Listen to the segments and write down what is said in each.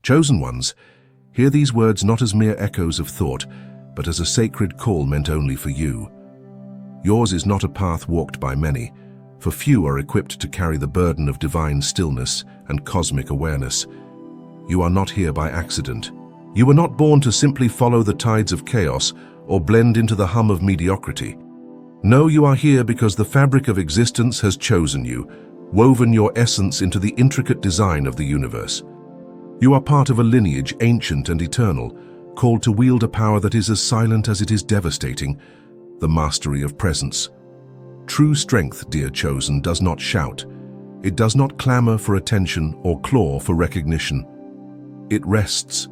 Chosen ones, hear these words not as mere echoes of thought, but as a sacred call meant only for you. Yours is not a path walked by many, for few are equipped to carry the burden of divine stillness and cosmic awareness. You are not here by accident. You were not born to simply follow the tides of chaos or blend into the hum of mediocrity. No, you are here because the fabric of existence has chosen you, woven your essence into the intricate design of the universe. You are part of a lineage ancient and eternal, called to wield a power that is as silent as it is devastating, the mastery of presence. True strength, dear chosen, does not shout. It does not clamor for attention or claw for recognition. It rests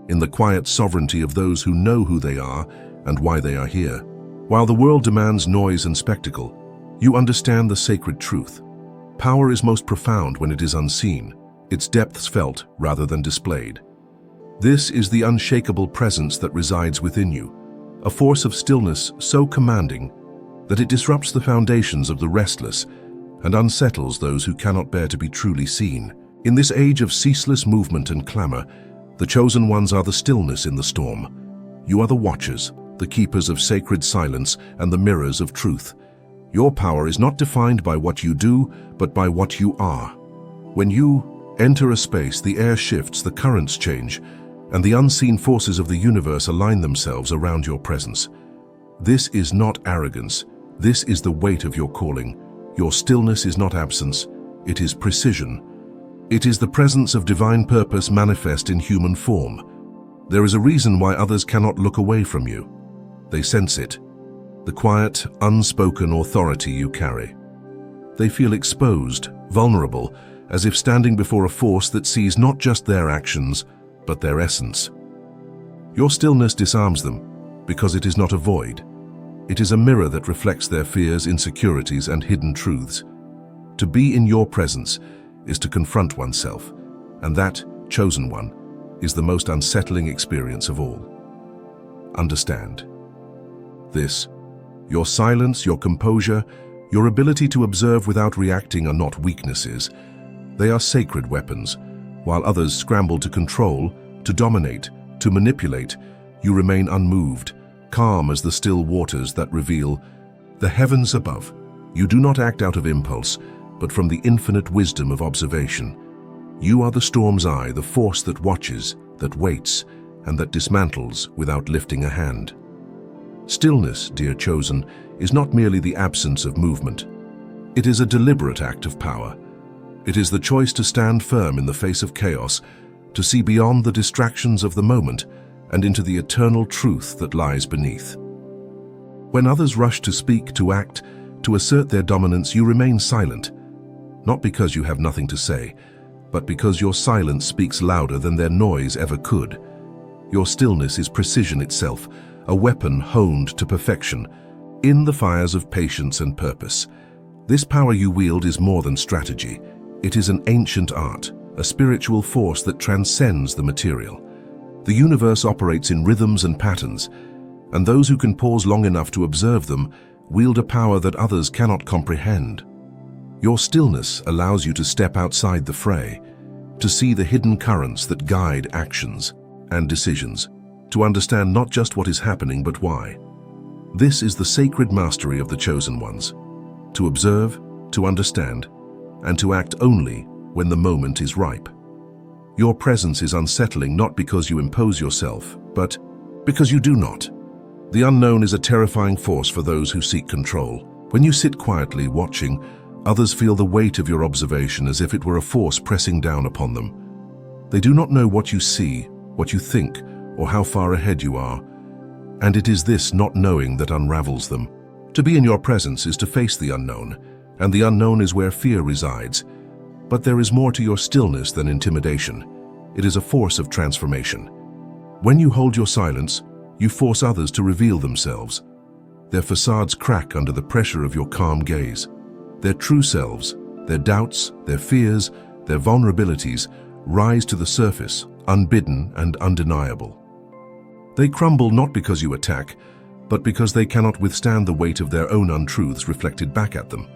in the quiet sovereignty of those who know who they are and why they are here. While the world demands noise and spectacle, you understand the sacred truth. Power is most profound when it is unseen, its depths felt rather than displayed. This is the unshakable presence that resides within you, a force of stillness so commanding that it disrupts the foundations of the restless and unsettles those who cannot bear to be truly seen. In this age of ceaseless movement and clamor, the chosen ones are the stillness in the storm. You are the watchers, the keepers of sacred silence and the mirrors of truth. Your power is not defined by what you do, but by what you are. When you enter a space, the air shifts, the currents change, and the unseen forces of the universe align themselves around your presence. This is not arrogance. This is the weight of your calling. Your stillness is not absence. It is precision. It is the presence of divine purpose manifest in human form. There is a reason why others cannot look away from you. They sense it. The quiet, unspoken authority you carry. They feel exposed, vulnerable, as if standing before a force that sees not just their actions, but their essence. Your stillness disarms them, because it is not a void. It is a mirror that reflects their fears, insecurities, and hidden truths. To be in your presence is to confront oneself, and that, chosen one, is the most unsettling experience of all. Understand. This, your silence, your composure, your ability to observe without reacting are not weaknesses. They are sacred weapons. While others scramble to control, to dominate, to manipulate, you remain unmoved, calm as the still waters that reveal the heavens above. You do not act out of impulse, but from the infinite wisdom of observation. You are the storm's eye, the force that watches, that waits, and that dismantles without lifting a hand. Stillness, dear chosen, is not merely the absence of movement. It is a deliberate act of power. It is the choice to stand firm in the face of chaos, to see beyond the distractions of the moment and into the eternal truth that lies beneath. When others rush to speak, to act, to assert their dominance, you remain silent, not because you have nothing to say, but because your silence speaks louder than their noise ever could. Your stillness is precision itself, a weapon honed to perfection, in the fires of patience and purpose. This power you wield is more than strategy. It is an ancient art, a spiritual force that transcends the material. The universe operates in rhythms and patterns, and those who can pause long enough to observe them wield a power that others cannot comprehend. Your stillness allows you to step outside the fray, to see the hidden currents that guide actions and decisions, to understand not just what is happening but why. This is the sacred mastery of the chosen ones, to observe, to understand, and to act only when the moment is ripe. Your presence is unsettling not because you impose yourself, but because you do not. The unknown is a terrifying force for those who seek control. When you sit quietly watching, others feel the weight of your observation as if it were a force pressing down upon them. They do not know what you see, what you think, or how far ahead you are. And it is this not knowing that unravels them. To be in your presence is to face the unknown, and the unknown is where fear resides. But there is more to your stillness than intimidation. It is a force of transformation. When you hold your silence, you force others to reveal themselves. Their facades crack under the pressure of your calm gaze. Their true selves, their doubts, their fears, their vulnerabilities rise to the surface, unbidden and undeniable. They crumble not because you attack, but because they cannot withstand the weight of their own untruths reflected back at them.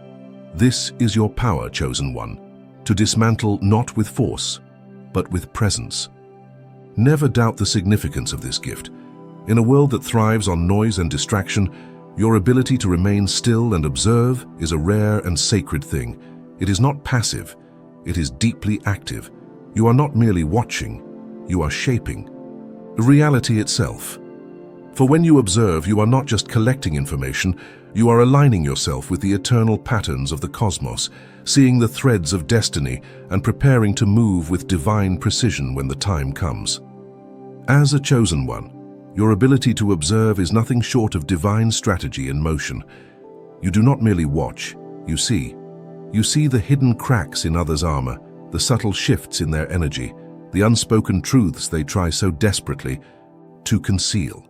This is your power, chosen one, to dismantle not with force, but with presence. Never doubt the significance of this gift. In a world that thrives on noise and distraction, your ability to remain still and observe is a rare and sacred thing. It is not passive, it is deeply active. You are not merely watching, you are shaping reality itself. For when you observe, you are not just collecting information, you are aligning yourself with the eternal patterns of the cosmos, seeing the threads of destiny and preparing to move with divine precision when the time comes. As a chosen one, your ability to observe is nothing short of divine strategy in motion. You do not merely watch, you see. You see the hidden cracks in others' armor, the subtle shifts in their energy, the unspoken truths they try so desperately to conceal.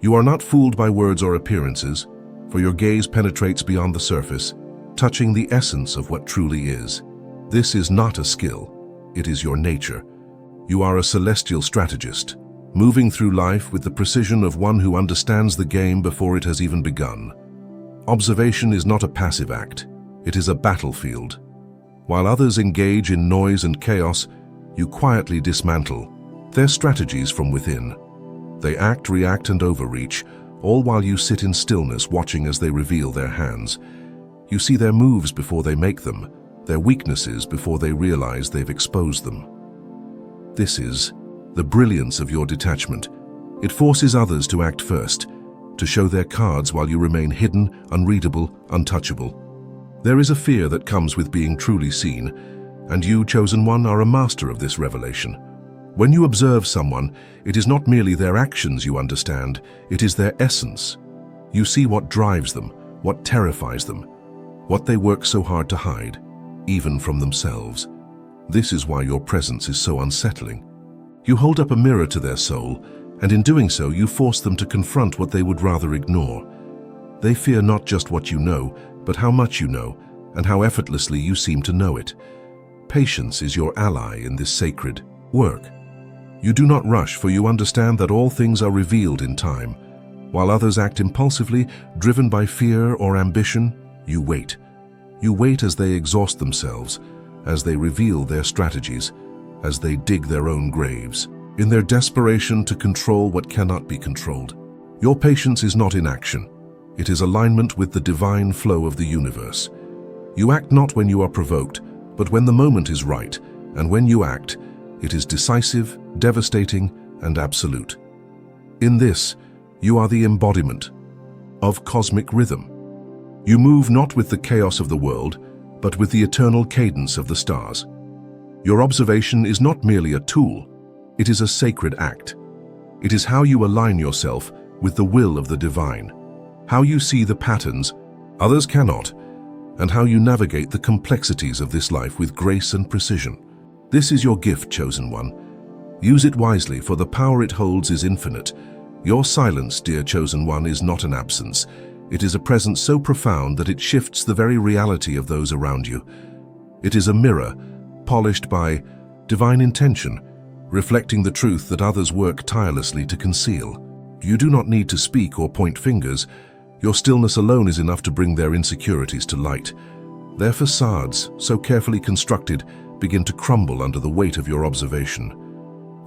You are not fooled by words or appearances, for your gaze penetrates beyond the surface, touching the essence of what truly is. This is not a skill, it is your nature. You are a celestial strategist, moving through life with the precision of one who understands the game before it has even begun. Observation is not a passive act, it is a battlefield. While others engage in noise and chaos, you quietly dismantle their strategies from within. They act, react, and overreach, all while you sit in stillness watching as they reveal their hands. You see their moves before they make them, their weaknesses before they realize they've exposed them. This is the brilliance of your detachment. It forces others to act first, to show their cards while you remain hidden, unreadable, untouchable. There is a fear that comes with being truly seen, and you, chosen one, are a master of this revelation. When you observe someone, it is not merely their actions you understand, it is their essence. You see what drives them, what terrifies them, what they work so hard to hide, even from themselves. This is why your presence is so unsettling. You hold up a mirror to their soul, and in doing so, you force them to confront what they would rather ignore. They fear not just what you know, but how much you know, and how effortlessly you seem to know it. Patience is your ally in this sacred work. You do not rush, for you understand that all things are revealed in time. While others act impulsively, driven by fear or ambition, you wait. You wait as they exhaust themselves, as they reveal their strategies, as they dig their own graves, in their desperation to control what cannot be controlled. Your patience is not inaction. It is alignment with the divine flow of the universe. You act not when you are provoked, but when the moment is right, and when you act, it is decisive, devastating, and absolute. In this, you are the embodiment of cosmic rhythm. You move not with the chaos of the world, but with the eternal cadence of the stars. Your observation is not merely a tool, it is a sacred act. It is how you align yourself with the will of the divine, how you see the patterns others cannot, and how you navigate the complexities of this life with grace and precision. This is your gift, chosen one. Use it wisely, for the power it holds is infinite. Your silence, dear chosen one, is not an absence. It is a presence so profound that it shifts the very reality of those around you. It is a mirror, polished by divine intention, reflecting the truth that others work tirelessly to conceal. You do not need to speak or point fingers. Your stillness alone is enough to bring their insecurities to light. Their facades, so carefully constructed, begin to crumble under the weight of your observation.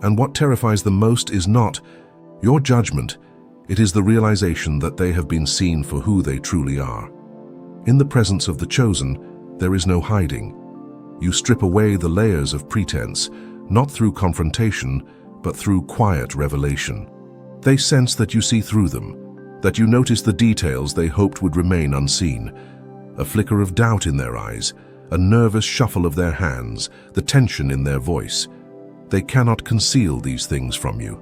And what terrifies them most is not your judgment, it is the realization that they have been seen for who they truly are. In the presence of the chosen, there is no hiding. You strip away the layers of pretense, not through confrontation, but through quiet revelation. They sense that you see through them, that you notice the details they hoped would remain unseen. A flicker of doubt in their eyes, a nervous shuffle of their hands, the tension in their voice. They cannot conceal these things from you.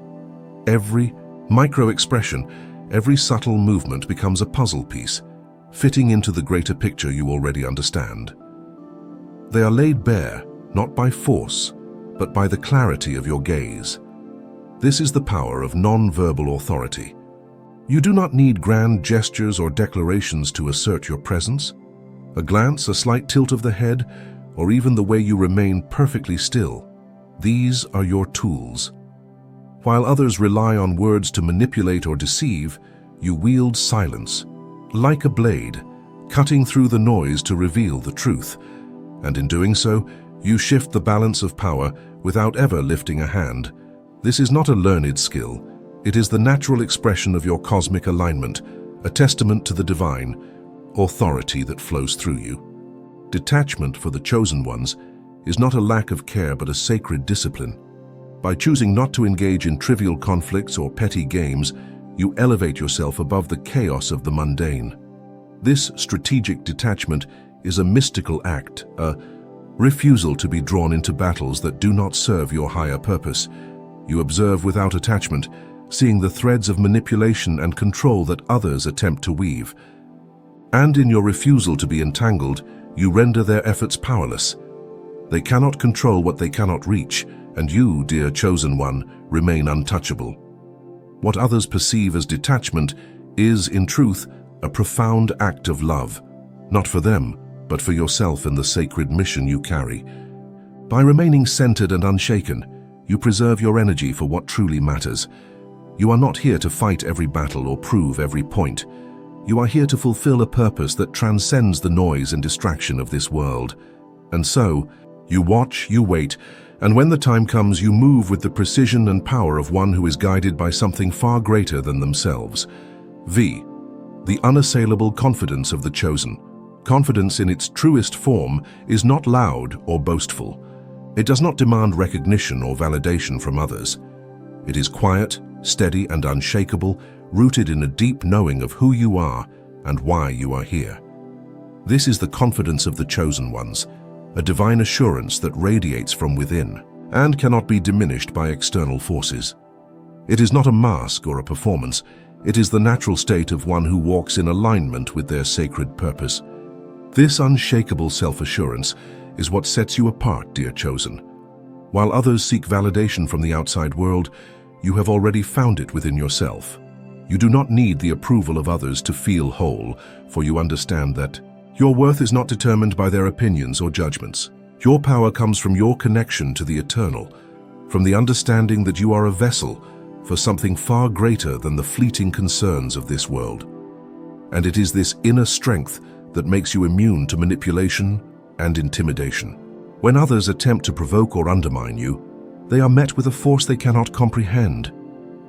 Every micro-expression, every subtle movement becomes a puzzle piece, fitting into the greater picture you already understand. They are laid bare, not by force, but by the clarity of your gaze. This is the power of non-verbal authority. You do not need grand gestures or declarations to assert your presence. A glance, a slight tilt of the head, or even the way you remain perfectly still. These are your tools. While others rely on words to manipulate or deceive, you wield silence, like a blade, cutting through the noise to reveal the truth. And in doing so, you shift the balance of power without ever lifting a hand. This is not a learned skill. It is the natural expression of your cosmic alignment, a testament to the divine authority that flows through you. Detachment for the chosen ones is not a lack of care but a sacred discipline. By choosing not to engage in trivial conflicts or petty games, you elevate yourself above the chaos of the mundane. This strategic detachment is a mystical act, a refusal to be drawn into battles that do not serve your higher purpose. You observe without attachment, seeing the threads of manipulation and control that others attempt to weave. And in your refusal to be entangled, you render their efforts powerless. They cannot control what they cannot reach, and you, dear chosen one, remain untouchable. What others perceive as detachment is, in truth, a profound act of love, not for them, but for yourself and the sacred mission you carry. By remaining centered and unshaken, you preserve your energy for what truly matters. You are not here to fight every battle or prove every point. You are here to fulfill a purpose that transcends the noise and distraction of this world. And so, you watch, you wait, and when the time comes, you move with the precision and power of one who is guided by something far greater than themselves. The unassailable confidence of the chosen. Confidence in its truest form is not loud or boastful. It does not demand recognition or validation from others. It is quiet, steady, and unshakable, rooted in a deep knowing of who you are and why you are here. This is the confidence of the chosen ones, a divine assurance that radiates from within and cannot be diminished by external forces. It is not a mask or a performance. It is the natural state of one who walks in alignment with their sacred purpose. This unshakable self-assurance is what sets you apart, dear chosen. While others seek validation from the outside world, you have already found it within yourself. You do not need the approval of others to feel whole, for you understand that your worth is not determined by their opinions or judgments. Your power comes from your connection to the eternal, from the understanding that you are a vessel for something far greater than the fleeting concerns of this world. And it is this inner strength that makes you immune to manipulation and intimidation. When others attempt to provoke or undermine you, they are met with a force they cannot comprehend,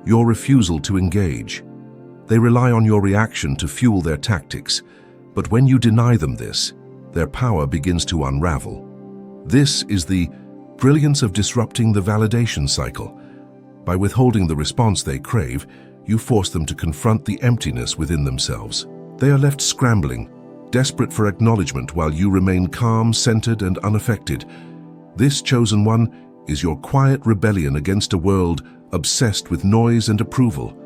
your refusal to engage. They rely on your reaction to fuel their tactics, but when you deny them this, their power begins to unravel. This is the brilliance of disrupting the validation cycle. By withholding the response they crave, you force them to confront the emptiness within themselves. They are left scrambling, desperate for acknowledgement while you remain calm, centered, and unaffected. This chosen one is your quiet rebellion against a world obsessed with noise and approval.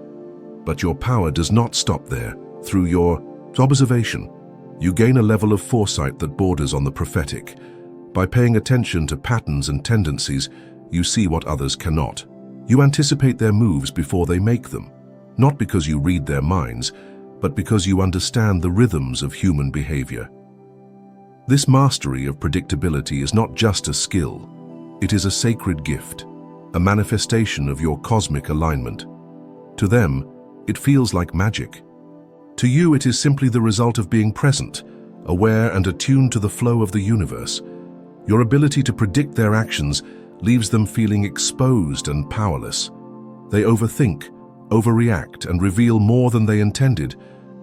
But your power does not stop there. Through your observation, you gain a level of foresight that borders on the prophetic. By paying attention to patterns and tendencies, you see what others cannot. You anticipate their moves before they make them, not because you read their minds, but because you understand the rhythms of human behavior. This mastery of predictability is not just a skill, it is a sacred gift, a manifestation of your cosmic alignment. To them, it feels like magic. To you, it is simply the result of being present, aware and attuned to the flow of the universe. Your ability to predict their actions leaves them feeling exposed and powerless. They overthink, overreact, and reveal more than they intended,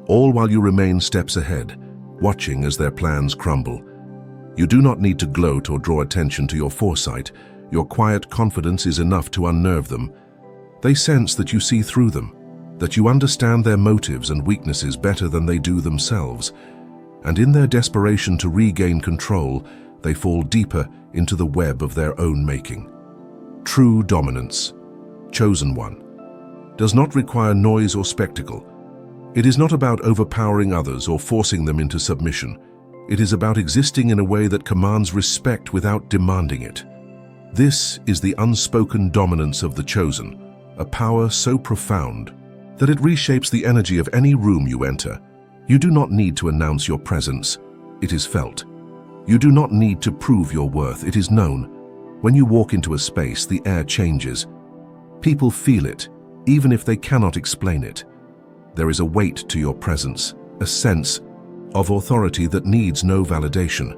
all while you remain steps ahead, watching as their plans crumble. You do not need to gloat or draw attention to your foresight. Your quiet confidence is enough to unnerve them. They sense that you see through them, that you understand their motives and weaknesses better than they do themselves, and in their desperation to regain control, they fall deeper into the web of their own making. True dominance, chosen one, does not require noise or spectacle. It is not about overpowering others or forcing them into submission. It is about existing in a way that commands respect without demanding it. This is the unspoken dominance of the chosen, a power so profound that it reshapes the energy of any room you enter. You do not need to announce your presence. It is felt. You do not need to prove your worth. It is known. When you walk into a space, the air changes. People feel it, even if they cannot explain it. There is a weight to your presence, a sense of authority that needs no validation.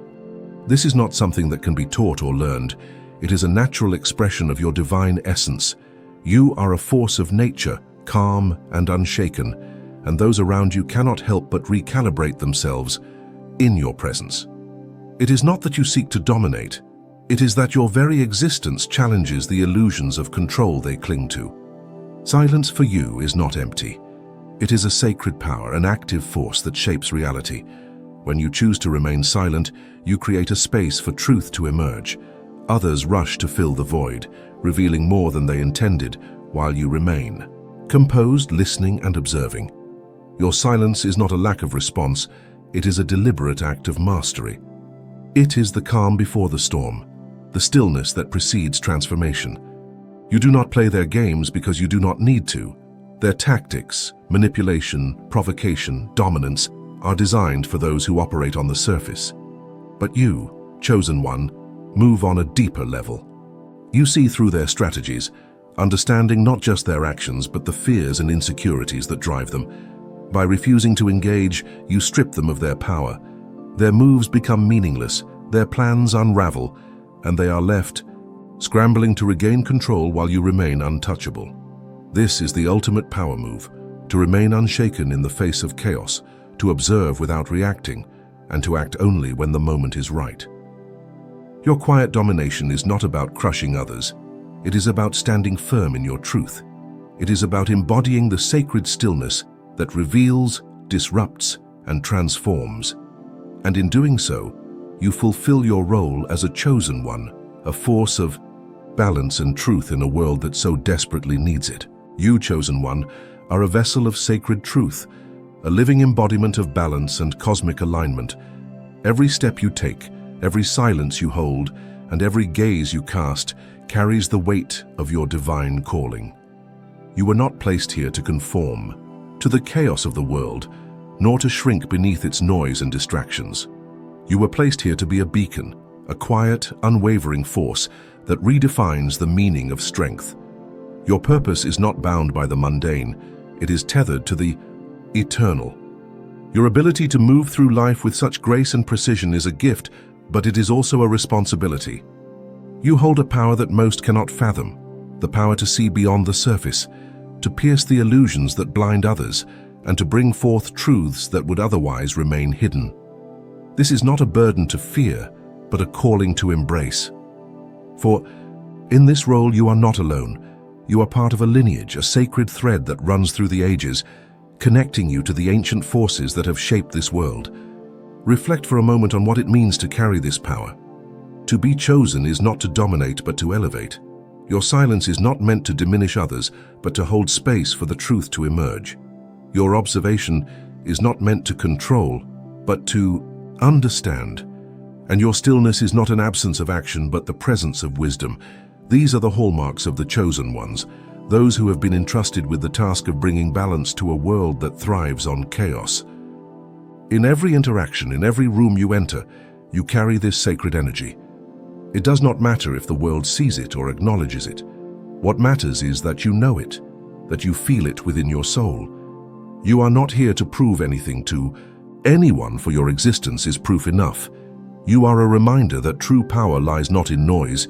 This is not something that can be taught or learned. It is a natural expression of your divine essence. You are a force of nature, calm and unshaken, and those around you cannot help but recalibrate themselves in your presence. It is not that you seek to dominate, it is that your very existence challenges the illusions of control they cling to. Silence for you is not empty. It is a sacred power, an active force that shapes reality. When you choose to remain silent, you create a space for truth to emerge. Others rush to fill the void, revealing more than they intended, while you remain, composed, listening and observing. Your silence is not a lack of response, it is a deliberate act of mastery. It is the calm before the storm, the stillness that precedes transformation. You do not play their games because you do not need to. Their tactics, manipulation, provocation, dominance are designed for those who operate on the surface. But you, chosen one, move on a deeper level. You see through their strategies, understanding not just their actions but the fears and insecurities that drive them. By refusing to engage, you strip them of their power. Their moves become meaningless, their plans unravel, and they are left scrambling to regain control while you remain untouchable. This is the ultimate power move, to remain unshaken in the face of chaos, to observe without reacting, and to act only when the moment is right. Your quiet domination is not about crushing others. It is about standing firm in your truth. It is about embodying the sacred stillness that reveals, disrupts, and transforms. And in doing so, you fulfill your role as a chosen one, a force of balance and truth in a world that so desperately needs it. You, chosen one, are a vessel of sacred truth, a living embodiment of balance and cosmic alignment. Every step you take, every silence you hold, and every gaze you cast carries the weight of your divine calling. You were not placed here to conform to the chaos of the world, nor to shrink beneath its noise and distractions. You were placed here to be a beacon, a quiet, unwavering force that redefines the meaning of strength. Your purpose is not bound by the mundane, it is tethered to the eternal. Your ability to move through life with such grace and precision is a gift, but it is also a responsibility. You hold a power that most cannot fathom, the power to see beyond the surface, to pierce the illusions that blind others, and to bring forth truths that would otherwise remain hidden. This is not a burden to fear, but a calling to embrace. For in this role you are not alone. You are part of a lineage, a sacred thread that runs through the ages, connecting you to the ancient forces that have shaped this world. Reflect for a moment on what it means to carry this power. To be chosen is not to dominate but to elevate. Your silence is not meant to diminish others, but to hold space for the truth to emerge. Your observation is not meant to control, but to understand. And your stillness is not an absence of action, but the presence of wisdom. These are the hallmarks of the chosen ones, those who have been entrusted with the task of bringing balance to a world that thrives on chaos. In every interaction, in every room you enter, you carry this sacred energy. It does not matter if the world sees it or acknowledges it. What matters is that you know it, that you feel it within your soul. You are not here to prove anything to anyone, for your existence is proof enough. You are a reminder that true power lies not in noise,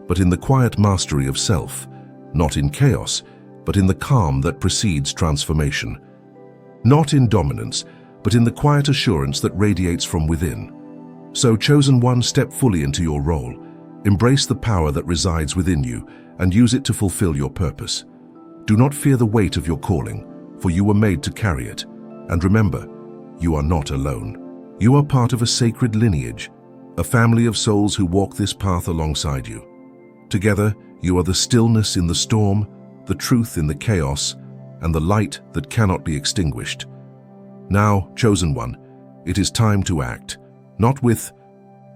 but in the quiet mastery of self, not in chaos, but in the calm that precedes transformation. Not in dominance, but in the quiet assurance that radiates from within. So, chosen one, step fully into your role. Embrace the power that resides within you and use it to fulfill your purpose. Do not fear the weight of your calling, for you were made to carry it. And remember, you are not alone. You are part of a sacred lineage, a family of souls who walk this path alongside you. Together, you are the stillness in the storm, the truth in the chaos, and the light that cannot be extinguished. Now, chosen one, it is time to act, not with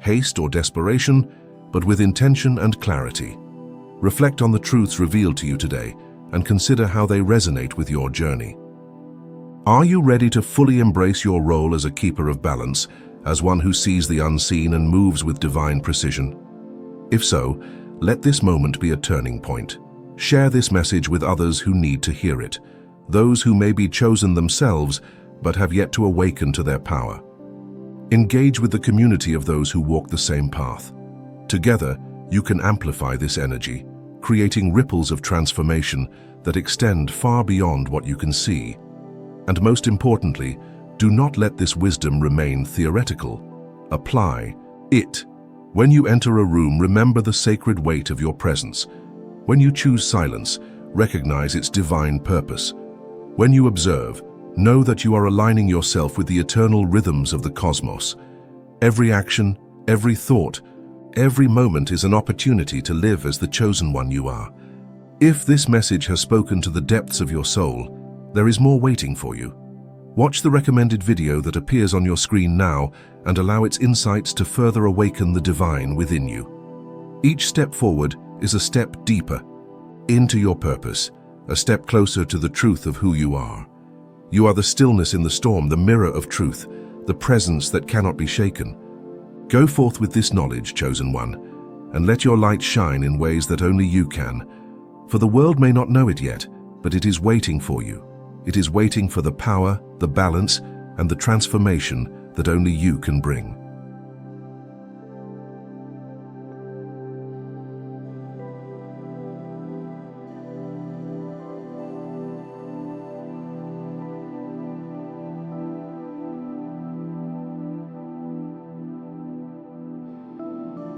haste or desperation, but with intention and clarity. Reflect on the truths revealed to you today and consider how they resonate with your journey. Are you ready to fully embrace your role as a keeper of balance, as one who sees the unseen and moves with divine precision? If so, let this moment be a turning point. Share this message with others who need to hear it, those who may be chosen themselves but have yet to awaken to their power. Engage with the community of those who walk the same path. Together, you can amplify this energy, creating ripples of transformation that extend far beyond what you can see. And most importantly, do not let this wisdom remain theoretical. Apply it. When you enter a room, remember the sacred weight of your presence. When you choose silence, recognize its divine purpose. When you observe, know that you are aligning yourself with the eternal rhythms of the cosmos. Every action, every thought, every moment is an opportunity to live as the chosen one you are. If this message has spoken to the depths of your soul, there is more waiting for you. Watch the recommended video that appears on your screen now and allow its insights to further awaken the divine within you. Each step forward is a step deeper into your purpose, a step closer to the truth of who you are. You are the stillness in the storm, the mirror of truth, the presence that cannot be shaken. Go forth with this knowledge, chosen one, and let your light shine in ways that only you can. For the world may not know it yet, but it is waiting for you. It is waiting for the power, the balance, and the transformation that only you can bring.